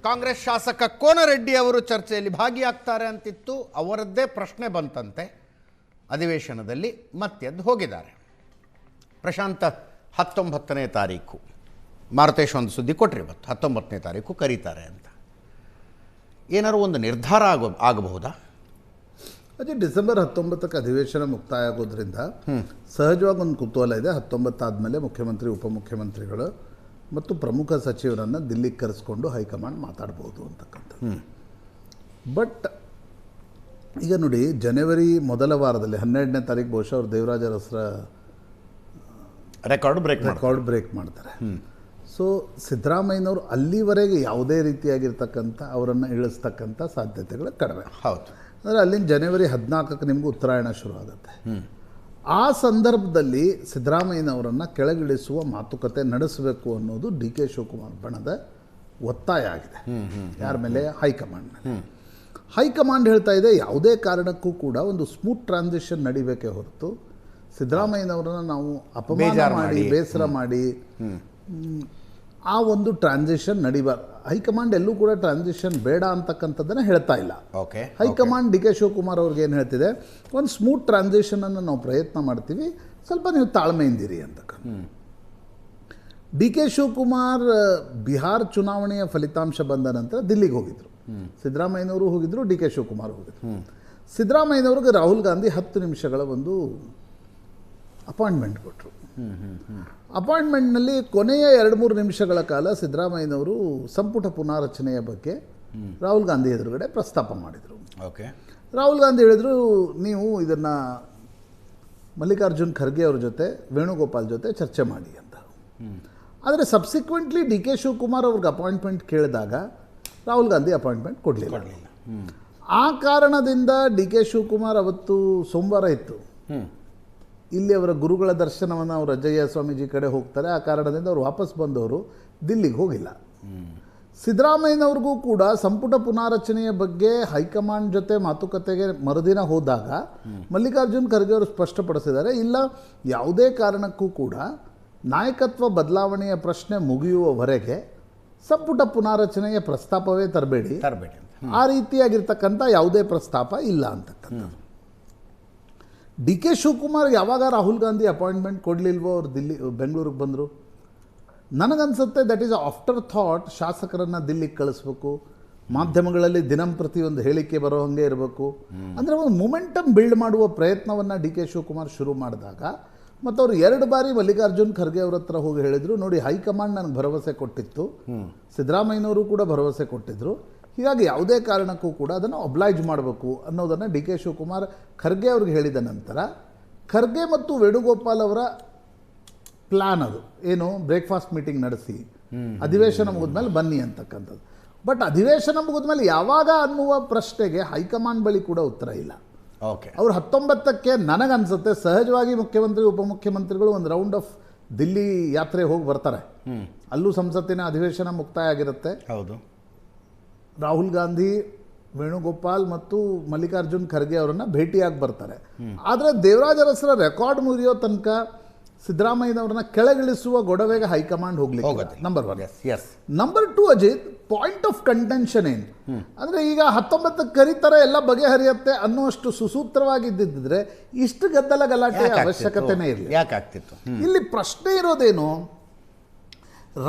ಕಾಂಗ್ರೆಸ್ ಶಾಸಕ ಕೋನರೆಡ್ಡಿ ಅವರು ಚರ್ಚೆಯಲ್ಲಿ ಭಾಗಿಯಾಗ್ತಾರೆ ಅಂತಿತ್ತು. ಅವರದ್ದೇ ಪ್ರಶ್ನೆ ಬಂತಂತೆ ಅಧಿವೇಶನದಲ್ಲಿ, ಮತ್ತೆ ಎದ್ದು ಹೋಗಿದ್ದಾರೆ. ಪ್ರಶಾಂತ 19ನೇ ತಾರೀಕು ಮಾರುತೇಶ್ ಒಂದು ಸುದ್ದಿ ಕೊಟ್ಟರೆ ಇವತ್ತು 19ನೇ ತಾರೀಕು ಕರೀತಾರೆ ಅಂತ. ಏನಾದ್ರು ಒಂದು ನಿರ್ಧಾರ ಆಗಬಹುದಾ? ಅದೇ ಡಿಸೆಂಬರ್ 19ಕ್ಕೆ ಅಧಿವೇಶನ ಮುಕ್ತಾಯ ಆಗೋದ್ರಿಂದ ಸಹಜವಾಗಿ ಒಂದು ಕುತೂಹಲ ಇದೆ. 19 ಆದಮೇಲೆ ಮುಖ್ಯಮಂತ್ರಿ ಉಪಮುಖ್ಯಮಂತ್ರಿಗಳು ಮತ್ತು ಪ್ರಮುಖ ಸಚಿವರನ್ನು ದಿಲ್ಲಿಗೆ ಕರೆಸ್ಕೊಂಡು ಹೈಕಮಾಂಡ್ ಮಾತಾಡ್ಬೋದು ಅಂತಕ್ಕಂಥದ್ದು. ಬಟ್ ಈಗ ನೋಡಿ, ಜನವರಿ ಮೊದಲ ವಾರದಲ್ಲಿ 12ನೇ ತಾರೀಕು ಬಹುಶಃ ಅವರು ದೇವರಾಜ ಅರಸರ ರೆಕಾರ್ಡ್ ಬ್ರೇಕ್ ಮಾಡ್ತಾರೆ. ಸೊ ಸಿದ್ದರಾಮಯ್ಯನವರು ಅಲ್ಲಿವರೆಗೆ ಯಾವುದೇ ರೀತಿಯಾಗಿರ್ತಕ್ಕಂಥ ಅವರನ್ನು ಇಳಿಸ್ತಕ್ಕಂಥ ಸಾಧ್ಯತೆಗಳು ಕಡಿಮೆ. ಹೌದು. ಅಂದರೆ ಅಲ್ಲಿಂದ ಜನವರಿ 14ಕ್ಕೆ ನಿಮಗೂ ಉತ್ತರಾಯಣ ಶುರು ಆಗುತ್ತೆ. ಆ ಸಂದರ್ಭದಲ್ಲಿ ಸಿದ್ದರಾಮಯ್ಯನವರನ್ನು ಕೆಳಗಿಳಿಸುವ ಮಾತುಕತೆ ನಡೆಸಬೇಕು ಅನ್ನೋದು ಡಿ ಕೆ ಶಿವಕುಮಾರ್ ಬಣದ ಒತ್ತಾಯ ಆಗಿದೆ. ಯಾರ ಮೇಲೆ? ಹೈಕಮಾಂಡ್ ಮೇಲೆ. ಹೈಕಮಾಂಡ್ ಹೇಳ್ತಾ ಇದೆ, ಯಾವುದೇ ಕಾರಣಕ್ಕೂ ಕೂಡ ಒಂದು ಸ್ಮೂತ್ ಟ್ರಾನ್ಸಿಷನ್ ನಡಿಬೇಕೇ ಹೊರತು ಸಿದ್ದರಾಮಯ್ಯನವರನ್ನು ನಾವು ಅಪಮಾನ ಮಾಡಿ ಬೇಸರ ಮಾಡಿ ಆ ಒಂದು ಟ್ರಾನ್ಸಿಷನ್ ನಡಿಬಾರ್ದು. ಹೈಕಮಾಂಡ್ ಎಲ್ಲೂ ಕೂಡ ಟ್ರಾನ್ಸಿಷನ್ ಬೇಡ ಅಂತಕ್ಕಂಥದ್ದನ್ನು ಹೇಳ್ತಾ ಇಲ್ಲ. ಹೈಕಮಾಂಡ್ ಡಿ ಕೆ ಶಿವಕುಮಾರ್ ಅವ್ರಿಗೆ ಏನು ಹೇಳ್ತಿದೆ, ಒಂದು ಸ್ಮೂತ್ ಟ್ರಾನ್ಸಿಷನನ್ನು ನಾವು ಪ್ರಯತ್ನ ಮಾಡ್ತೀವಿ, ಸ್ವಲ್ಪ ನೀವು ತಾಳ್ಮೆಯಿಂದಿರಿ ಅಂತಕ್ಕಂಥ. ಡಿ ಕೆ ಶಿವಕುಮಾರ್ ಬಿಹಾರ ಚುನಾವಣೆಯ ಫಲಿತಾಂಶ ಬಂದ ನಂತರ ದಿಲ್ಲಿಗೆ ಹೋಗಿದ್ರು. ಸಿದ್ದರಾಮಯ್ಯನವರು ಹೋಗಿದ್ರು, ಡಿ ಕೆ ಶಿವಕುಮಾರ್ ಹೋಗಿದ್ರು. ಸಿದ್ದರಾಮಯ್ಯನವ್ರಿಗೆ ರಾಹುಲ್ ಗಾಂಧಿ 10 ನಿಮಿಷಗಳ ಒಂದು ಅಪಾಯಿಂಟ್ಮೆಂಟ್ ಕೊಟ್ಟರು. ಅಪಾಯಿಂಟ್ಮೆಂಟ್ನಲ್ಲಿ ಕೊನೆಯ 2-3 ನಿಮಿಷಗಳ ಕಾಲ ಸಿದ್ದರಾಮಯ್ಯನವರು ಸಂಪುಟ ಪುನಾರಚನೆಯ ಬಗ್ಗೆ ರಾಹುಲ್ ಗಾಂಧಿ ಎದುರುಗಡೆ ಪ್ರಸ್ತಾಪ ಮಾಡಿದರು. ರಾಹುಲ್ ಗಾಂಧಿ ಹೇಳಿದರು, ನೀವು ಇದನ್ನು ಮಲ್ಲಿಕಾರ್ಜುನ್ ಖರ್ಗೆ ಅವ್ರ ಜೊತೆ, ವೇಣುಗೋಪಾಲ್ ಜೊತೆ ಚರ್ಚೆ ಮಾಡಿ ಅಂತ. ಆದರೆ ಸಬ್ಸಿಕ್ವೆಂಟ್ಲಿ ಡಿ ಕೆ ಶಿವಕುಮಾರ್ ಅವ್ರಿಗೆ ಅಪಾಯಿಂಟ್ಮೆಂಟ್ ಕೇಳಿದಾಗ ರಾಹುಲ್ ಗಾಂಧಿ ಅಪಾಯಿಂಟ್ಮೆಂಟ್ ಕೊಡಲಿಲ್ಲ. ಆ ಕಾರಣದಿಂದ ಡಿ ಕೆ ಶಿವಕುಮಾರ್ ಅವತ್ತು ಸೋಮವಾರ ಇತ್ತು, ಇಲ್ಲಿ ಅವರ ಗುರುಗಳ ದರ್ಶನವನ್ನು ಅವರು ಅಜ್ಜಯ್ಯ ಸ್ವಾಮೀಜಿ ಕಡೆ ಹೋಗ್ತಾರೆ. ಆ ಕಾರಣದಿಂದ ಅವರು ವಾಪಸ್ ಬಂದವರು ದಿಲ್ಲಿಗೆ ಹೋಗಿಲ್ಲ. ಸಿದ್ದರಾಮಯ್ಯನವ್ರಿಗೂ ಕೂಡ ಸಂಪುಟ ಪುನಾರಚನೆಯ ಬಗ್ಗೆ ಹೈಕಮಾಂಡ್ ಜೊತೆ ಮಾತುಕತೆಗೆ ಮರುದಿನ ಹೋದಾಗ ಮಲ್ಲಿಕಾರ್ಜುನ್ ಖರ್ಗೆ ಅವರು ಸ್ಪಷ್ಟಪಡಿಸಿದ್ದಾರೆ, ಇಲ್ಲ ಯಾವುದೇ ಕಾರಣಕ್ಕೂ ಕೂಡ ನಾಯಕತ್ವ ಬದಲಾವಣೆಯ ಪ್ರಶ್ನೆ ಮುಗಿಯುವವರೆಗೆ ಸಂಪುಟ ಪುನಾರಚನೆಯ ಪ್ರಸ್ತಾಪವೇ ತರಬೇಡಿ, ಆ ರೀತಿಯಾಗಿರ್ತಕ್ಕಂಥ ಯಾವುದೇ ಪ್ರಸ್ತಾಪ ಇಲ್ಲ ಅಂತಕ್ಕಂಥದ್ದು. ಡಿ ಕೆ ಶಿವಕುಮಾರ್ ಯಾವಾಗ ರಾಹುಲ್ ಗಾಂಧಿ ಅಪಾಯಿಂಟ್ಮೆಂಟ್ ಕೊಡಲಿಲ್ವೋ ಅವ್ರು ಬೆಂಗಳೂರಿಗೆ ಬಂದರು. ನನಗನ್ಸುತ್ತೆ ದಟ್ ಈಸ್ ಆಫ್ಟರ್ ಥಾಟ್. ಶಾಸಕರನ್ನು ದಿಲ್ಲಿಗೆ ಕಳಿಸ್ಬೇಕು, ಮಾಧ್ಯಮಗಳಲ್ಲಿ ದಿನಂಪ್ರತಿ ಒಂದು ಹೇಳಿಕೆ ಬರೋ ಹಾಗೆ ಇರಬೇಕು, ಅಂದರೆ ಒಂದು ಮೊಮೆಂಟಮ್ ಬಿಲ್ಡ್ ಮಾಡುವ ಪ್ರಯತ್ನವನ್ನು ಡಿ ಕೆ ಶಿವಕುಮಾರ್ ಶುರು ಮಾಡಿದಾಗ, ಮತ್ತು ಅವರು 2 ಬಾರಿ ಮಲ್ಲಿಕಾರ್ಜುನ್ ಖರ್ಗೆ ಅವ್ರ ಹತ್ರ ಹೋಗಿ ಹೇಳಿದರು, ನೋಡಿ ಹೈಕಮಾಂಡ್ ನನಗೆ ಭರವಸೆ ಕೊಟ್ಟಿತ್ತು, ಸಿದ್ದರಾಮಯ್ಯನವರು ಕೂಡ ಭರವಸೆ ಕೊಟ್ಟಿದ್ದರು, ಹೀಗಾಗಿ ಯಾವುದೇ ಕಾರಣಕ್ಕೂ ಕೂಡ ಅದನ್ನು ಒಬ್ಲೈಜ್ ಮಾಡಬೇಕು ಅನ್ನೋದನ್ನು ಡಿ ಕೆ ಶಿವಕುಮಾರ್ ಖರ್ಗೆ ಅವ್ರಿಗೆ ಹೇಳಿದ ನಂತರ, ಖರ್ಗೆ ಮತ್ತು ವೇಣುಗೋಪಾಲ್ ಅವರ ಪ್ಲ್ಯಾನ್ ಅದು ಏನು, ಬ್ರೇಕ್ಫಾಸ್ಟ್ ಮೀಟಿಂಗ್ ನಡೆಸಿ ಅಧಿವೇಶನ ಮುಗಿದ್ಮೇಲೆ ಬನ್ನಿ ಅಂತಕ್ಕಂಥದ್ದು. ಬಟ್ ಅಧಿವೇಶನ ಮುಗಿದ್ಮೇಲೆ ಯಾವಾಗ ಅನ್ನುವ ಪ್ರಶ್ನೆಗೆ ಹೈಕಮಾಂಡ್ ಬಳಿ ಕೂಡ ಉತ್ತರ ಇಲ್ಲ. ಅವ್ರು 19ಕ್ಕೆ ನನಗನ್ಸುತ್ತೆ ಸಹಜವಾಗಿ ಮುಖ್ಯಮಂತ್ರಿ ಉಪಮುಖ್ಯಮಂತ್ರಿಗಳು ಒಂದು ರೌಂಡ್ ಆಫ್ ದಿಲ್ಲಿ ಯಾತ್ರೆ ಹೋಗಿ ಬರ್ತಾರೆ. ಅಲ್ಲೂ ಸಂಸತ್ತಿನ ಅಧಿವೇಶನ ಮುಕ್ತಾಯ ಆಗಿರುತ್ತೆ. ಹೌದು. ರಾಹುಲ್ ಗಾಂಧಿ, ವೇಣುಗೋಪಾಲ್ ಮತ್ತು ಮಲ್ಲಿಕಾರ್ಜುನ್ ಖರ್ಗೆ ಅವರನ್ನು ಭೇಟಿಯಾಗಿ ಬರ್ತಾರೆ. ಆದರೆ ದೇವರಾಜ ಅರಸರ ರೆಕಾರ್ಡ್ ಮುರಿಯೋ ತನಕ ಸಿದ್ದರಾಮಯ್ಯನವ್ರನ್ನ ಕೆಳಗಿಳಿಸುವ ಗೊಡವೆಗೆ ಹೈಕಮಾಂಡ್ ಹೋಗ್ಲಿಕ್ಕೆ number 1. Number 2, Ajit, point of contention ಏನು ಅಂದರೆ, ಈಗ 19ಕ್ಕೆ ಕರೀತಾರೆ, ಎಲ್ಲ ಬಗೆಹರಿಯುತ್ತೆ ಅನ್ನುವಷ್ಟು ಸುಸೂತ್ರವಾಗಿದ್ದಿದ್ರೆ ಇಷ್ಟು ಗದ್ದಲ ಗಲಾಟೆ ಅವಶ್ಯಕತೆನೇ ಇರಲಿ. ಯಾಕಾಗ್ತಿತ್ತು? ಇಲ್ಲಿ ಪ್ರಶ್ನೆ ಇರೋದೇನು,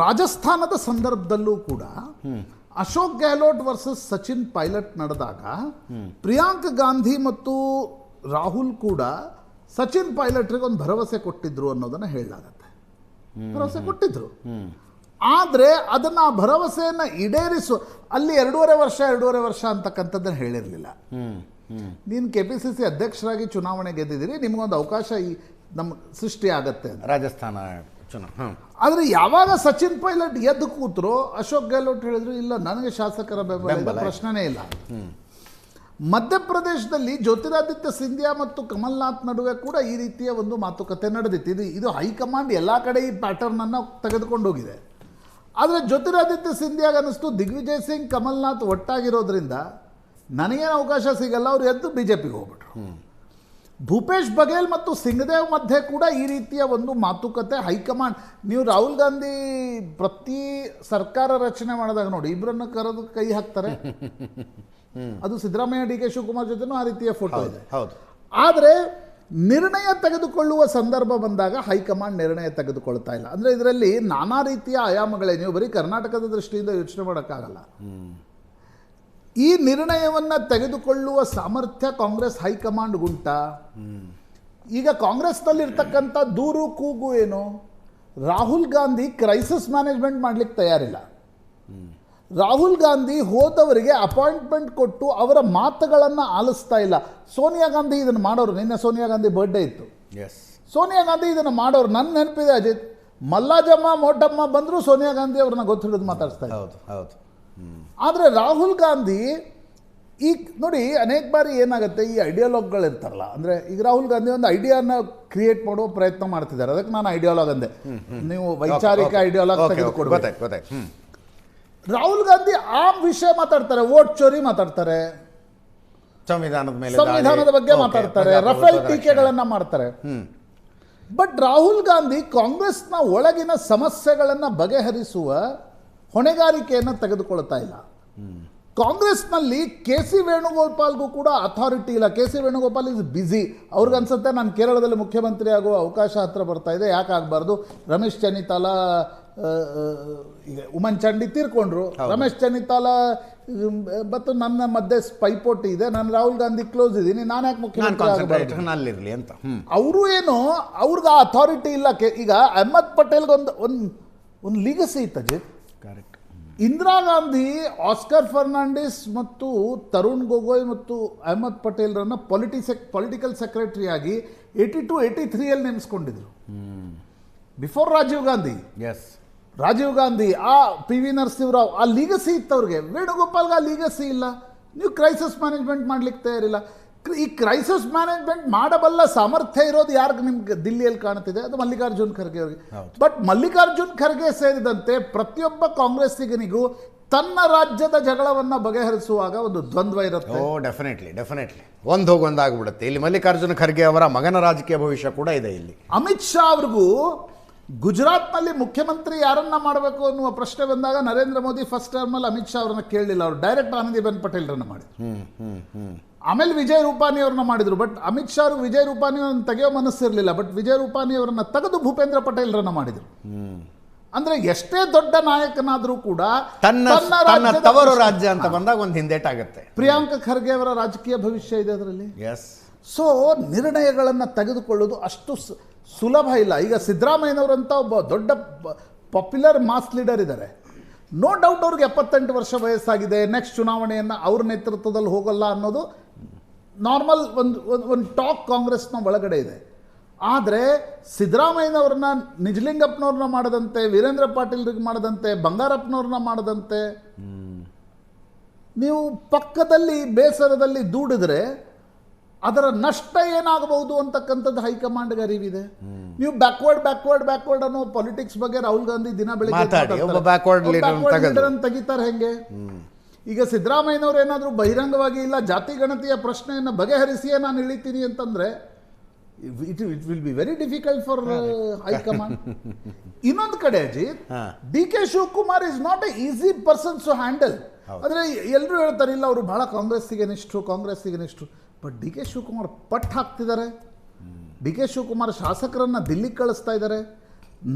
ರಾಜಸ್ಥಾನದ ಸಂದರ್ಭದಲ್ಲೂ ಕೂಡ ಅಶೋಕ್ ಗೆಹ್ಲೋಟ್ ವರ್ಸಸ್ ಸಚಿನ್ ಪೈಲಟ್ ನಡೆದಾಗ ಪ್ರಿಯಾಂಕ್ ಗಾಂಧಿ ಮತ್ತು ರಾಹುಲ್ ಕೂಡ ಸಚಿನ್ ಪೈಲಟ್ರಿಗೆ ಒಂದು ಭರವಸೆ ಕೊಟ್ಟಿದ್ರು ಅನ್ನೋದನ್ನು ಹೇಳಲಾಗತ್ತೆ. ಭರವಸೆ ಕೊಟ್ಟಿದ್ರು, ಆದರೆ ಅದನ್ನು ಆ ಭರವಸೆಯನ್ನು ಈಡೇರಿಸು ಅಲ್ಲಿ 2.5 ವರ್ಷ ಅಂತಕ್ಕಂಥದ್ದನ್ನು ಹೇಳಿರಲಿಲ್ಲ. ನೀನು KPCC ಅಧ್ಯಕ್ಷರಾಗಿ ಚುನಾವಣೆ ಗೆದ್ದಿದ್ದೀರಿ, ನಿಮಗೊಂದು ಅವಕಾಶ ನಮ್ಮ ಸೃಷ್ಟಿ ಆಗತ್ತೆ ರಾಜಸ್ಥಾನ. ಆದರೆ ಯಾವಾಗ ಸಚಿನ್ ಪೈಲಟ್ ಎದ್ದು ಕೂತರು, ಅಶೋಕ್ ಗೆಹ್ಲೋಟ್ ಹೇಳಿದ್ರು, ಇಲ್ಲ ನನಗೆ ಶಾಸಕರ ಬೆಂಬಲ ಪ್ರಶ್ನೆನೇ ಇಲ್ಲ. ಮಧ್ಯಪ್ರದೇಶದಲ್ಲಿ ಜ್ಯೋತಿರಾದಿತ್ಯ ಸಿಂಧಿಯಾ ಮತ್ತು ಕಮಲ್ನಾಥ್ ನಡುವೆ ಕೂಡ ಈ ರೀತಿಯ ಒಂದು ಮಾತುಕತೆ ನಡೆದಿತ್ತು. ಇದು ಹೈಕಮಾಂಡ್ ಎಲ್ಲ ಕಡೆ ಈ ಪ್ಯಾಟರ್ನನ್ನು ತೆಗೆದುಕೊಂಡು ಹೋಗಿದೆ. ಆದರೆ ಜ್ಯೋತಿರಾದಿತ್ಯ ಸಿಂಧಿಯಾಗ ಅನ್ನಿಸ್ತು, ದಿಗ್ವಿಜಯ್ ಸಿಂಗ್ ಕಮಲ್ನಾಥ್ ಒಟ್ಟಾಗಿರೋದ್ರಿಂದ ನನಗೇನು ಅವಕಾಶ ಸಿಗಲ್ಲ, ಅವ್ರು ಎದ್ದು BJPಗೆ ಹೋಗ್ಬಿಟ್ರು. ಭೂಪೇಶ್ ಬಘೇಲ್ ಮತ್ತು ಸಿಂಗ್ದೇವ್ ಮಧ್ಯೆ ಕೂಡ ಈ ರೀತಿಯ ಒಂದು ಮಾತುಕತೆ ಹೈಕಮಾಂಡ್. ನೀವು ರಾಹುಲ್ ಗಾಂಧಿ ಪ್ರತಿ ಸರ್ಕಾರ ರಚನೆ ಮಾಡಿದಾಗ ನೋಡಿ ಇಬ್ಬರನ್ನ ಕರೆದು ಕೈ ಹಾಕ್ತಾರೆ. ಅದು ಸಿದ್ದರಾಮಯ್ಯ ಡಿ ಕೆ ಶಿವಕುಮಾರ್ ಜೊತೆನೂ ಆ ರೀತಿಯ ಫೋಟೋ ಇದೆ. ಹೌದು. ಆದರೆ ನಿರ್ಣಯ ತೆಗೆದುಕೊಳ್ಳುವ ಸಂದರ್ಭ ಬಂದಾಗ ಹೈಕಮಾಂಡ್ ನಿರ್ಣಯ ತೆಗೆದುಕೊಳ್ತಾ ಇಲ್ಲ. ಅಂದರೆ ಇದರಲ್ಲಿ ನಾನಾ ರೀತಿಯ ಆಯಾಮಗಳೇ, ನೀವು ಬರೀ ಕರ್ನಾಟಕದ ದೃಷ್ಟಿಯಿಂದ ಯೋಚನೆ ಮಾಡೋಕ್ಕಾಗಲ್ಲ. ಈ ನಿರ್ಣಯವನ್ನು ತೆಗೆದುಕೊಳ್ಳುವ ಸಾಮರ್ಥ್ಯ ಕಾಂಗ್ರೆಸ್ ಹೈಕಮಾಂಡ್ಗುಂಟ. ಈಗ ಕಾಂಗ್ರೆಸ್ನಲ್ಲಿರ್ತಕ್ಕಂಥ ದೂರು ಕೂಗು ಏನು, ರಾಹುಲ್ ಗಾಂಧಿ ಕ್ರೈಸಿಸ್ ಮ್ಯಾನೇಜ್ಮೆಂಟ್ ಮಾಡಲಿಕ್ಕೆ ತಯಾರಿಲ್ಲ. ರಾಹುಲ್ ಗಾಂಧಿ ಹೋದವರಿಗೆ ಅಪಾಯಿಂಟ್ಮೆಂಟ್ ಕೊಟ್ಟು ಅವರ ಮಾತುಗಳನ್ನು ಆಲಿಸ್ತಾ ಇಲ್ಲ. ಸೋನಿಯಾ ಗಾಂಧಿ ಇದನ್ನು ಮಾಡೋರು. ನಿನ್ನೆ ಸೋನಿಯಾ ಗಾಂಧಿ ಬರ್ಡೇ ಇತ್ತು. ಸೋನಿಯಾ ಗಾಂಧಿ ಇದನ್ನು ಮಾಡೋರು. ನನ್ನ ನೆನಪಿದೆ ಅಜಿತ್, ಮಲ್ಲಾಜಮ್ಮ ಮೋಟಮ್ಮ ಬಂದರೂ ಸೋನಿಯಾ ಗಾಂಧಿ ಅವ್ರನ್ನ ಗೊತ್ತು ಹಿಡಿದು ಮಾತಾಡ್ತಾ ಇದ್ದಾರೆ. ಆದರೆ ರಾಹುಲ್ ಗಾಂಧಿ ಈಗ ನೋಡಿ ಅನೇಕ ಬಾರಿ ಏನಾಗುತ್ತೆ, ಈ ಐಡಿಯಾಲಜಿಗಳು ಇರ್ತಾರಲ್ಲ, ಅಂದರೆ ಈಗ ರಾಹುಲ್ ಗಾಂಧಿ ಒಂದು ಐಡಿಯಾನ ಕ್ರಿಯೇಟ್ ಮಾಡುವ ಪ್ರಯತ್ನ ಮಾಡ್ತಿದ್ದಾರೆ. ಅದಕ್ಕೆ ನಾನು ಐಡಿಯಾಲಜಿ ಅಂದೆ. ನೀವು ವೈಚಾರಿಕ ಐಡಿಯಾಲಜಿ ತೆಗೆದುಕೊಡ್ಬೇಕು. ರಾಹುಲ್ ಗಾಂಧಿ ಆ ವಿಷಯ ಮಾತಾಡ್ತಾರೆ, ವೋಟ್ ಚೋರಿ ಮಾತಾಡ್ತಾರೆ, ಸಂವಿಧಾನದ ಬಗ್ಗೆ ಮಾತಾಡ್ತಾರೆ, ರಫೇಲ್ ಟೀಕೆಗಳನ್ನ ಮಾಡ್ತಾರೆ. ಬಟ್ ರಾಹುಲ್ ಗಾಂಧಿ ಕಾಂಗ್ರೆಸ್ನ ಒಳಗಿನ ಸಮಸ್ಯೆಗಳನ್ನು ಬಗೆಹರಿಸುವ ಹೊಣೆಗಾರಿಕೆಯನ್ನು ತೆಗೆದುಕೊಳ್ತಾ ಇಲ್ಲ. ಕಾಂಗ್ರೆಸ್ನಲ್ಲಿ ಕೆ ಸಿ ವೇಣುಗೋಪಾಲ್ಗೂ ಕೂಡ ಅಥಾರಿಟಿ ಇಲ್ಲ. K C Venugopal is busy. ಅವ್ರಿಗನ್ಸುತ್ತೆ ನಾನು ಕೇರಳದಲ್ಲಿ ಮುಖ್ಯಮಂತ್ರಿ ಆಗುವ ಅವಕಾಶ ಹತ್ರ ಬರ್ತಾ ಇದೆ, ಯಾಕೆ ಆಗಬಾರ್ದು. ರಮೇಶ್ ಚೆನ್ನಿತಾಲ ಈಗ ಉಮನ್ ಚಾಂಡಿ ತೀರ್ಕೊಂಡ್ರು. ರಮೇಶ್ ಚೆನ್ನಿತಾಲ ಮತ್ತು ನನ್ನ ಮಧ್ಯೆ ಪೈಪೋಟಿ ಇದೆ, ನಾನು ರಾಹುಲ್ ಗಾಂಧಿ ಕ್ಲೋಸ್ ಇದ್ದೀನಿ, ನಾನು ಯಾಕೆ ಮುಖ್ಯಮಂತ್ರಿ ಆಗಬಾರ್ದು ಅಂತ. ಅವರು ಏನು, ಅವ್ರಿಗೆ ಆ ಅಥಾರಿಟಿ ಇಲ್ಲ. ಈಗ ಅಹ್ಮದ್ ಪಟೇಲ್ಗೆ ಒಂದು ಲೀಗಸಿ ಇತ್ತು ಅಜಿತ್. ಕರೆಕ್ಟ್. ಇಂದಿರಾ ಗಾಂಧಿ ಆಸ್ಕರ್ ಫರ್ನಾಂಡಿಸ್ ಮತ್ತು ತರುಣ್ ಗೊಗೊಯ್ ಮತ್ತು ಅಹ್ಮದ್ ಪಟೇಲ್ರನ್ನ ಪೊಲಿಟಿಕಲ್ ಸೆಕ್ರೆಟರಿ ಆಗಿ 82-83 ನೇಮಿಸ್ಕೊಂಡಿದ್ರು. ಬಿಫೋರ್ ರಾಜೀವ್ ಗಾಂಧಿ. ರಾಜೀವ್ ಗಾಂಧಿ, ಆ ಪಿ ವಿ ನರಸಿಂಹರಾವ್, ಆ ಲೀಗಸಿ ಇತ್ತು ಅವ್ರಿಗೆ. ವೇಣುಗೋಪಾಲ್ಗೆ ಆ ಲೀಗಸಿ ಇಲ್ಲ. ನೀವು ಕ್ರೈಸಿಸ್ ಮ್ಯಾನೇಜ್ಮೆಂಟ್ ಮಾಡ್ಲಿಕ್ಕೆ ತಯಾರಿಲ್ಲ. ಈ ಕ್ರೈಸಿಸ್ ಮ್ಯಾನೇಜ್ಮೆಂಟ್ ಮಾಡಬಲ್ಲ ಸಾಮರ್ಥ್ಯ ಇರೋದು ಯಾರಿಗೆ ನಿಮ್ಗೆ ದಿಲ್ಲಿಯಲ್ಲಿ ಕಾಣ್ತಿದೆ, ಅದು ಮಲ್ಲಿಕಾರ್ಜುನ್ ಖರ್ಗೆ ಅವರಿಗೆ. ಬಟ್ ಮಲ್ಲಿಕಾರ್ಜುನ್ ಖರ್ಗೆ ಸೇರಿದಂತೆ ಪ್ರತಿಯೊಬ್ಬ ಕಾಂಗ್ರೆಸ್ಸಿಗನಿಗೂ ತನ್ನ ರಾಜ್ಯದ ಜಗಳವನ್ನು ಬಗೆಹರಿಸುವಾಗ ಒಂದು ದ್ವಂದ್ವ ಇರುತ್ತೆ. ಡೆಫಿನೆಟ್ಲಿ ಒಂದಾಗ್ಬಿಡುತ್ತೆ. ಇಲ್ಲಿ ಮಲ್ಲಿಕಾರ್ಜುನ ಖರ್ಗೆ ಅವರ ಮಗನ ರಾಜಕೀಯ ಭವಿಷ್ಯ ಕೂಡ ಇದೆ. ಇಲ್ಲಿ ಅಮಿತ್ ಶಾ ಅವ್ರಿಗೂ ಗುಜರಾತ್ನಲ್ಲಿ ಮುಖ್ಯಮಂತ್ರಿ ಯಾರನ್ನ ಮಾಡಬೇಕು ಅನ್ನುವ ಪ್ರಶ್ನೆ ಬಂದಾಗ ನರೇಂದ್ರ ಮೋದಿ ಫಸ್ಟ್ ಟರ್ಮಲ್ಲಿ ಅಮಿತ್ ಶಾ ಅವರನ್ನ ಕೇಳಲಿಲ್ಲ. ಅವರು ಡೈರೆಕ್ಟ್ ಆನಂದಿಬೆನ್ ಪಟೇಲ್ರನ್ನ ಮಾಡಿದ್ರು. ಆಮೇಲೆ ವಿಜಯ್ ರೂಪಾನಿ ಅವ್ರನ್ನ ಮಾಡಿದ್ರು. ಬಟ್ ಅಮಿತ್ ಶಾ ಅವರು ವಿಜಯ್ ರೂಪಾನಿ ಅವ್ರನ್ನ ತೆಗೆಯೋ ಮನಸ್ಸಿರಲಿಲ್ಲ. ಬಟ್ ವಿಜಯ್ ರೂಪಾನಿ ಅವರನ್ನ ತೆಗೆದು ಭೂಪೇಂದ್ರ ಪಟೇಲ್ರನ್ನ ಮಾಡಿದ್ರು. ಅಂದ್ರೆ ಎಷ್ಟೇ ದೊಡ್ಡ ನಾಯಕನಾದ್ರೂ ಕೂಡ ತನ್ನ ತವರು ರಾಜ್ಯ ಅಂತ ಬಂದಾಗ ಒಂದು ಹಿಂದೇಟಾಗುತ್ತೆ. ಪ್ರಿಯಾಂಕ ಖರ್ಗೆ ಅವರ ರಾಜಕೀಯ ಭವಿಷ್ಯ ಇದೆ ಅದರಲ್ಲಿ. ಸೊ ನಿರ್ಣಯಗಳನ್ನು ತೆಗೆದುಕೊಳ್ಳೋದು ಅಷ್ಟು ಸುಲಭ ಇಲ್ಲ. ಈಗ ಸಿದ್ದರಾಮಯ್ಯನವರಂತ ಒಬ್ಬ ದೊಡ್ಡ ಪಾಪ್ಯುಲರ್ ಮಾಸ್ ಲೀಡರ್ ಇದ್ದಾರೆ. ನೋ ಡೌಟ್ ಅವ್ರಿಗೆ 78 ವರ್ಷ ವಯಸ್ಸಾಗಿದೆ. ನೆಕ್ಸ್ಟ್ ಚುನಾವಣೆಯನ್ನು ಅವ್ರ ನೇತೃತ್ವದಲ್ಲಿ ಹೋಗಲ್ಲ ಅನ್ನೋದು ನಾರ್ಮಲ್ ಒಂದು ಟಾಕ್ ಕಾಂಗ್ರೆಸ್ನ ಒಳಗಡೆ ಇದೆ. ಆದರೆ ಸಿದ್ದರಾಮಯ್ಯನವ್ರನ್ನ, ನಿಜಲಿಂಗಪ್ಪನವ್ರನ್ನ ಮಾಡದಂತೆ, ವೀರೇಂದ್ರ ಪಾಟೀಲ್ರಿಗೆ ಮಾಡದಂತೆ, ಬಂಗಾರಪ್ಪನವ್ರನ್ನ ಮಾಡದಂತೆ ನೀವು ಪಕ್ಕದಲ್ಲಿ ಬೇಸರದಲ್ಲಿ ದೂಡಿದ್ರೆ ಅದರ ನಷ್ಟ ಏನಾಗಬಹುದು ಅಂತಕ್ಕಂಥದ್ದು ಹೈಕಮಾಂಡ್ಗೆ ಅರಿವಿದೆ. ನೀವು ಬ್ಯಾಕ್ವರ್ಡ್ ಅನ್ನೋ ಪಾಲಿಟಿಕ್ಸ್ ಬಗ್ಗೆ ರಾಹುಲ್ ಗಾಂಧಿ ದಿನ ಬೆಳಗ್ಗೆ ತೆಗಿತಾರೆ ಹೆಂಗೆ? ಈಗ ಸಿದ್ದರಾಮಯ್ಯನವರು ಏನಾದರೂ ಬಹಿರಂಗವಾಗಿ ಇಲ್ಲ ಜಾತಿ ಗಣತಿಯ ಪ್ರಶ್ನೆಯನ್ನು ಬಗೆಹರಿಸಿಯೇ ನಾನು ಇಳಿತೀನಿ ಅಂತಂದ್ರೆ it will be very difficult for high command. ಇನ್ನೊಂದು ಕಡೆ Ajit, D K Shivakumar is not a easy person to handle. ಆದರೆ ಎಲ್ಲರೂ ಹೇಳ್ತಾರೆ ಇಲ್ಲ ಅವರು ಬಹಳ ಕಾಂಗ್ರೆಸ್ಸಿಗೆ ನಿಷ್ಠರು. ಬಟ್ ಡಿ ಕೆ ಶಿವಕುಮಾರ್ ಪಟ್ಟು ಹಾಕ್ತಿದ್ದಾರೆ. ಡಿ ಕೆ ಶಿವಕುಮಾರ್ ಶಾಸಕರನ್ನ ದಿಲ್ಲಿಗೆ ಕಳಿಸ್ತಾ ಇದ್ದಾರೆ.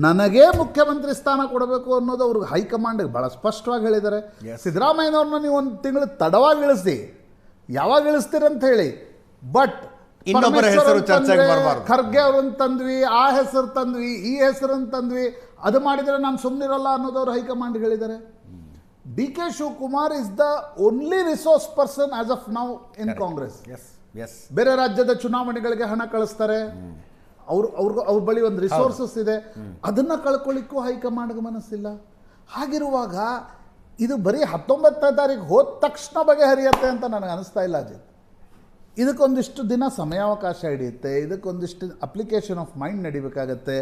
ನನಗೇ ಮುಖ್ಯಮಂತ್ರಿ ಸ್ಥಾನ ಕೊಡಬೇಕು ಅನ್ನೋದು ಅವ್ರಿಗೆ ಹೈಕಮಾಂಡ್ಗೆ ಭಾಳ ಸ್ಪಷ್ಟವಾಗಿ ಹೇಳಿದ್ದಾರೆ. ಸಿದ್ದರಾಮಯ್ಯನವ್ರನ್ನ ನೀವು ಒಂದು ತಿಂಗಳು ತಡವಾಗಿ ಇಳಿಸಿ, ಯಾವಾಗ ಇಳಿಸ್ತೀರಂತ ಹೇಳಿ. ಬಟ್ ಖರ್ಗೆ ಅವ್ರನ್ನ ತಂದ್ವಿ, ಆ ಹೆಸರು ತಂದ್ವಿ, ಈ ಹೆಸರನ್ನು ತಂದ್ವಿ, ಅದು ಮಾಡಿದರೆ ನಾನು ಸುಮ್ಮನಿರಲ್ಲ ಅನ್ನೋದು ಅವ್ರು ಹೈಕಮಾಂಡ್ಗೆ ಹೇಳಿದ್ದಾರೆ. D K Shivakumar is the only resource person as of now in Congress. ಬೇರೆ ರಾಜ್ಯದ ಚುನಾವಣೆಗಳಿಗೆ ಹಣ ಕಳಿಸ್ತಾರೆ. ಅವ್ರ ಬಳಿ ಒಂದು ರಿಸೋರ್ಸಸ್ ಇದೆ, ಅದನ್ನ ಕಳ್ಕೊಳ್ಳಿಕ್ಕೂ ಹೈಕಮಾಂಡ್ಗೆ ಮನಸ್ಸಿಲ್ಲ. ಹಾಗಿರುವಾಗ ಇದು ಬರೀ 19ನೇ ತಾರೀಕು ಹೋದ ತಕ್ಷಣ ಬಗೆಹರಿಯುತ್ತೆ ಅಂತ ನನಗೆ ಅನಿಸ್ತಾ ಇಲ್ಲ ಅಜಿತ್. ಇದಕ್ಕೊಂದಿಷ್ಟು ದಿನ ಸಮಯಾವಕಾಶ ಹಿಡಿಯುತ್ತೆ. ಇದಕ್ಕೊಂದಿಷ್ಟು ಅಪ್ಲಿಕೇಶನ್ ಆಫ್ ಮೈಂಡ್ ನಡಿಬೇಕಾಗತ್ತೆ.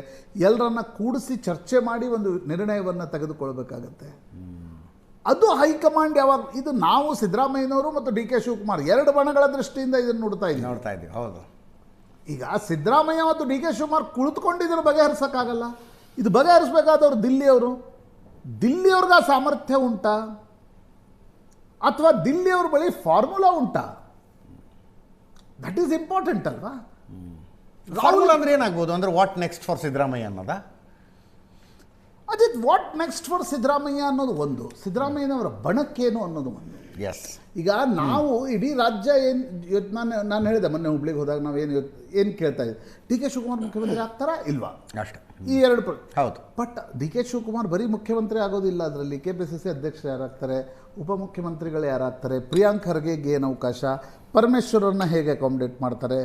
ಎಲ್ಲರನ್ನ ಕೂಡಿಸಿ ಚರ್ಚೆ ಮಾಡಿ ಒಂದು ನಿರ್ಣಯವನ್ನು ತೆಗೆದುಕೊಳ್ಬೇಕಾಗತ್ತೆ. ಅದು ಹೈಕಮಾಂಡ್ ಯಾವಾಗ, ಇದು ನಾವು ಸಿದ್ದರಾಮಯ್ಯನವರು ಮತ್ತು ಡಿ ಕೆ ಶಿವಕುಮಾರ್ ಎರಡು ಬಣಗಳ ದೃಷ್ಟಿಯಿಂದ ಇದನ್ನು ನೋಡ್ತಾ ಇದ್ದೀವಿ. ಹೌದು. ಈಗ ಸಿದ್ದರಾಮಯ್ಯ ಮತ್ತು ಡಿ ಕೆ ಶಿವಕುಮಾರ್ ಕುಳಿತುಕೊಂಡಿದ್ರು ಬಗೆಹರಿಸೋಕ್ಕಾಗಲ್ಲ. ಇದು ಬಗೆಹರಿಸಬೇಕಾದವ್ರು ದಿಲ್ಲಿಯವ್ರಿಗೆ ಆ ಸಾಮರ್ಥ್ಯ ಉಂಟಾ ಅಥವಾ ದಿಲ್ಲಿಯವ್ರ ಬಳಿ ಫಾರ್ಮುಲಾ ಉಂಟಾ? ದಟ್ ಈಸ್ ಇಂಪಾರ್ಟೆಂಟ್ ಅಲ್ವಾ? ರಾಹುಲ್ ಅಂದ್ರೆ ಏನಾಗ್ಬೋದು ಅಂದ್ರೆ ವಾಟ್ ನೆಕ್ಸ್ಟ್ ಫಾರ್ ಸಿದ್ದರಾಮಯ್ಯ ಅನ್ನೋದಾ? ಅದೇ ವಾಟ್ ನೆಕ್ಸ್ಟ್ ಫಾರ್ ಸಿದ್ದರಾಮಯ್ಯ ಅನ್ನೋದು ಒಂದು, ಸಿದ್ದರಾಮಯ್ಯನವರ ಬಣಕ್ಕೇನು ಅನ್ನೋದು ಒಂದು. ಎಸ್, ಈಗ ನಾವು ಇಡೀ ರಾಜ್ಯ ಏನು ನಾನು ಹೇಳಿದೆ ಮೊನ್ನೆ ಹುಬ್ಳಿಗೆ ಹೋದಾಗ ನಾವು ಏನು ಕೇಳ್ತಾ ಇದ್ದೀವಿ, ಡಿ ಕೆ ಶಿವಕುಮಾರ್ ಮುಖ್ಯಮಂತ್ರಿ ಆಗ್ತಾರಾ ಇಲ್ವಾ ಅಷ್ಟೇ. ಈ ಎರಡು ಹೌದು. ಬಟ್ ಡಿ ಕೆ ಶಿವಕುಮಾರ್ ಬರೀ ಮುಖ್ಯಮಂತ್ರಿ ಆಗೋದಿಲ್ಲ. ಅದರಲ್ಲಿ KPCC ಅಧ್ಯಕ್ಷರು ಯಾರಾಗ್ತಾರೆ, ಉಪಮುಖ್ಯಮಂತ್ರಿಗಳು ಯಾರಾಗ್ತಾರೆ, ಪ್ರಿಯಾಂಕ್ ಖರ್ಗೆಗೆ ಏನು ಅವಕಾಶ, ಪರಮೇಶ್ವರನ್ನ ಹೇಗೆ ಅಕಾಮಿಡೇಟ್ ಮಾಡ್ತಾರೆ.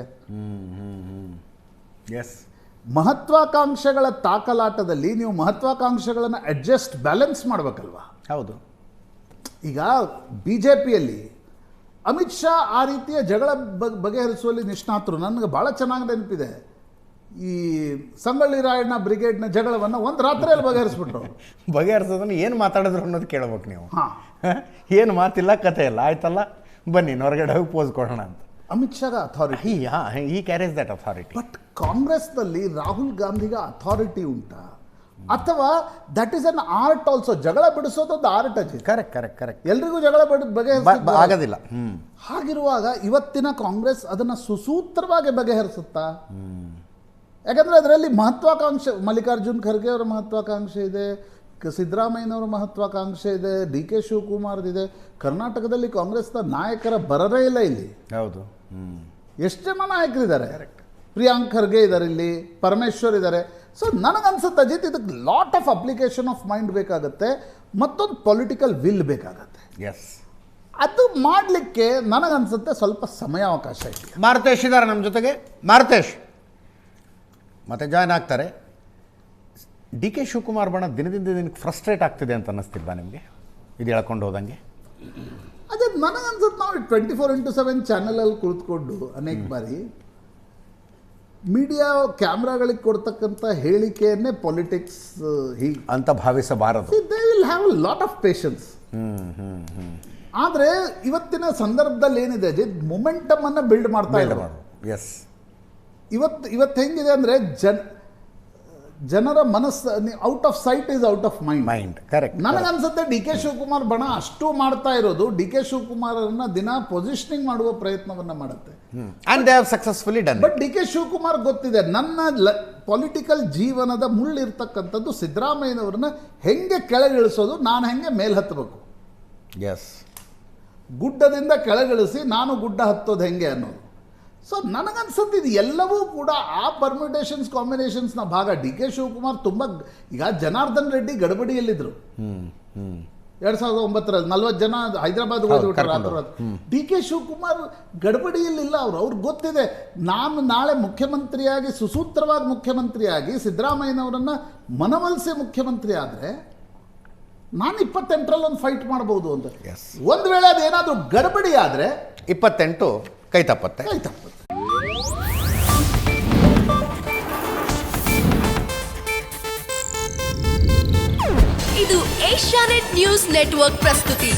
ಎಸ್, ಮಹತ್ವಾಕಾಂಕ್ಷೆಗಳ ತಾಕಲಾಟದಲ್ಲಿ ನೀವು ಮಹತ್ವಾಕಾಂಕ್ಷೆಗಳನ್ನು ಅಡ್ಜಸ್ಟ್ ಬ್ಯಾಲೆನ್ಸ್ ಮಾಡಬೇಕಲ್ವಾ? ಹೌದು. ಈಗ BJPಯಲ್ಲಿ ಅಮಿತ್ ಶಾ ಆ ರೀತಿಯ ಜಗಳ ಬಗೆಹರಿಸುವಲ್ಲಿ ನಿಷ್ಣಾತರು. ನನಗೆ ಭಾಳ ಚೆನ್ನಾಗಿ ನೆನಪಿದೆ, ಈ ಸಂಗೊಳ್ಳಿ ರಾಯಣ್ಣ ಬ್ರಿಗೇಡ್ನ ಜಗಳವನ್ನು ಒಂದು ರಾತ್ರಿಯಲ್ಲಿ ಬಗೆಹರಿಸ್ಬಿಟ್ರು. ಬಗೆಹರಿಸೋದನ್ನು ಏನು ಮಾತಾಡಿದ್ರು ಅನ್ನೋದು ಕೇಳ್ಬೇಕು ನೀವು. ಹಾಂ, ಏನು ಮಾತಿಲ್ಲ, ಕತೆ ಇಲ್ಲ, ಆಯ್ತಲ್ಲ ಬನ್ನಿ ಹೊರಗಡೆ ಹೋಗಿ ಪೋಸ್ ಕೊಡೋಣ ಅಂತ. ಅಮಿತ್ ಶಾಗ ಅಥಾರಿಟಿ, ಈ ಕ್ಯಾರೇಜ್ ದಟ್ ಅಥಾರಿಟಿ. ಬಟ್ ಕಾಂಗ್ರೆಸ್ನಲ್ಲಿ ರಾಹುಲ್ ಗಾಂಧಿಗೆ ಅಥಾರಿಟಿ ಉಂಟಾ ಅಥವಾ that is an art also? ಜಗಳ ಬಿಡಿಸೋದೊಂದು ಆರ್ಟ್ ಅಜಿ. ಕರೆಕ್ಟ್. ಎಲ್ರಿಗೂ ಜಗಳ ಬಗೆಹರಿಸ ಆಗೋದಿಲ್ಲ. ಹಾಗಿರುವಾಗ ಇವತ್ತಿನ ಕಾಂಗ್ರೆಸ್ ಅದನ್ನು ಸುಸೂತ್ರವಾಗಿ ಬಗೆಹರಿಸುತ್ತಾ? ಯಾಕಂದರೆ ಅದರಲ್ಲಿ ಮಹತ್ವಾಕಾಂಕ್ಷೆ, ಮಲ್ಲಿಕಾರ್ಜುನ್ ಖರ್ಗೆ ಅವರ ಮಹತ್ವಾಕಾಂಕ್ಷೆ ಇದೆ, ಸಿದ್ದರಾಮಯ್ಯನವರ ಮಹತ್ವಾಕಾಂಕ್ಷೆ ಇದೆ, ಡಿ ಕೆ ಶಿವಕುಮಾರ್ದಿದೆ. ಕರ್ನಾಟಕದಲ್ಲಿ ಕಾಂಗ್ರೆಸ್ನ ನಾಯಕರ ಬರರೇ ಇಲ್ಲ ಇಲ್ಲಿ. ಹೌದು. ಎಷ್ಟು ಜನ ನಾಯಕರಿದ್ದಾರೆ? ಪ್ರಿಯಾಂಕ್ ಖರ್ಗೆ ಇದ್ದಾರೆ, ಇಲ್ಲಿ ಪರಮೇಶ್ವರ್ ಇದ್ದಾರೆ. ಸೊ ನನಗನ್ಸುತ್ತೆ ಅಜಿತ್, ಇದಕ್ಕೆ lot of application of mind ಬೇಕಾಗುತ್ತೆ, ಮತ್ತೊಂದು ಪೊಲಿಟಿಕಲ್ ವಿಲ್ ಬೇಕಾಗತ್ತೆ. ಎಸ್, ಅದು ಮಾಡಲಿಕ್ಕೆ ನನಗನ್ಸುತ್ತೆ ಸ್ವಲ್ಪ ಸಮಯಾವಕಾಶ ಇದೆ. ಮಾರುತೇಶ್ ಇದ್ದಾರೆ ನಮ್ಮ ಜೊತೆಗೆ. ಮಾರುತೇಶ್ ಮತ್ತೆ ಜಾಯ್ನ್ ಆಗ್ತಾರೆ. ಡಿ ಕೆ ಶಿವಕುಮಾರ್ ಬಣ ದಿನದಿಂದ ದಿನಕ್ಕೆ ಫ್ರಸ್ಟ್ರೇಟ್ ಆಗ್ತಿದೆ ಅಂತ ಅನ್ನಿಸ್ತಿಲ್ವಾ ನಿಮಗೆ, ಇದು ಹೇಳ್ಕೊಂಡು ಹೋದಂಗೆ? ಅದೇ ನನಗನ್ಸುತ್ತೆ, ನಾವು 24x7 ಚಾನಲಲ್ಲಿ ಕುಳಿತುಕೊಂಡು ಅನೇಕ ಬಾರಿ ಮೀಡಿಯಾ ಕ್ಯಾಮ್ರಾಗಳಿಗೆ ಕೊಡ್ತಕ್ಕಂಥ ಹೇಳಿಕೆಯನ್ನೇ ಪಾಲಿಟಿಕ್ಸ್ ಹೀಗೆ ಅಂತ ಭಾವಿಸಬಾರದು. They will have a lot of patience. ಆದರೆ ಇವತ್ತಿನ ಸಂದರ್ಭದಲ್ಲಿ ಏನಿದೆ ಅಜಿತ್, ಮೊಮೆಂಟಮ್ ಅನ್ನು ಬಿಲ್ಡ್ ಮಾಡ್ತಾ ಇದ್ದಾರೆ. ಎಸ್, ಇವತ್ತು ಹೆಂಗಿದೆ ಅಂದರೆ ಜನರ ಮನಸ್ಸು out off site is out of mind. Correct. ನನಗನ್ಸುತ್ತೆ ಡಿ ಕೆ ಶಿವಕುಮಾರ್ ಬಣ ಅಷ್ಟು ಮಾಡ್ತಾ ಇರೋದು ಡಿ ಕೆ ಶಿವಕುಮಾರನ್ನ ದಿನ ಪೊಸಿಷನಿಂಗ್ ಮಾಡುವ ಪ್ರಯತ್ನವನ್ನ ಮಾಡುತ್ತೆ. And they have successfully done. But D K Shivakumar ಗೊತ್ತಿದೆ, ನನ್ನ ಪೊಲಿಟಿಕಲ್ ಜೀವನದ ಮುಳ್ಳಿರ್ತಕ್ಕಂಥದ್ದು ಸಿದ್ದರಾಮಯ್ಯನವ್ರನ್ನ ಹೆಂಗೆ ಕೆಳಗಿಳಿಸೋದು, ನಾನು ಹೆಂಗೆ ಮೇಲ್ ಹತ್ತಬೇಕು. ಎಸ್, ಗುಡ್ಡದಿಂದ ಕೆಳಗಿಳಿಸಿ ನಾನು ಗುಡ್ಡ ಹತ್ತೋದು ಹೆಂಗೆ ಅನ್ನೋದು. ಸೊ ನನಗನ್ಸುತ್ತೆ ಇದು ಎಲ್ಲವೂ ಕೂಡ ಆ ಪರ್ಮ್ಯುಟೇಷನ್ಸ್ ಕಾಂಬಿನೇಷನ್ಸ್ನ ಭಾಗ. ಡಿ ಕೆ ಶಿವಕುಮಾರ್ ತುಂಬ, ಈಗ ಜನಾರ್ದನ್ ರೆಡ್ಡಿ ಗಡಬಡಿಯಲ್ಲಿದ್ದರು 2009ರಲ್ಲಿ 40 ಜನ ಹೈದರಾಬಾದ್ ಹೋಗ್ಬಿಟ್ರು. ಡಿ ಕೆ ಶಿವಕುಮಾರ್ ಗಡಬಡಿಯಲ್ಲಿಲ್ಲ. ಅವ್ರಿಗೆ ಗೊತ್ತಿದೆ, ನಾನು ನಾಳೆ ಮುಖ್ಯಮಂತ್ರಿಯಾಗಿ ಸುಸೂತ್ರವಾಗಿ ಮುಖ್ಯಮಂತ್ರಿಯಾಗಿ ಸಿದ್ದರಾಮಯ್ಯನವರನ್ನು ಮನವೊಲಿಸಿ ಮುಖ್ಯಮಂತ್ರಿ ಆದರೆ ನಾನು 28ರಲ್ಲಿ ಒಂದು ಫೈಟ್ ಮಾಡ್ಬೋದು ಅಂತ. ಒಂದು ವೇಳೆ ಅದೇನಾದರೂ ಗಡಬಡಿ ಆದರೆ 28 ಕೈ ತಪ್ಪತ್ತೆ. ಇದು ಏಷ್ಯಾನೆಟ್ ನ್ಯೂಸ್ ನೆಟ್ವರ್ಕ್ ಪ್ರಸ್ತುತಿ.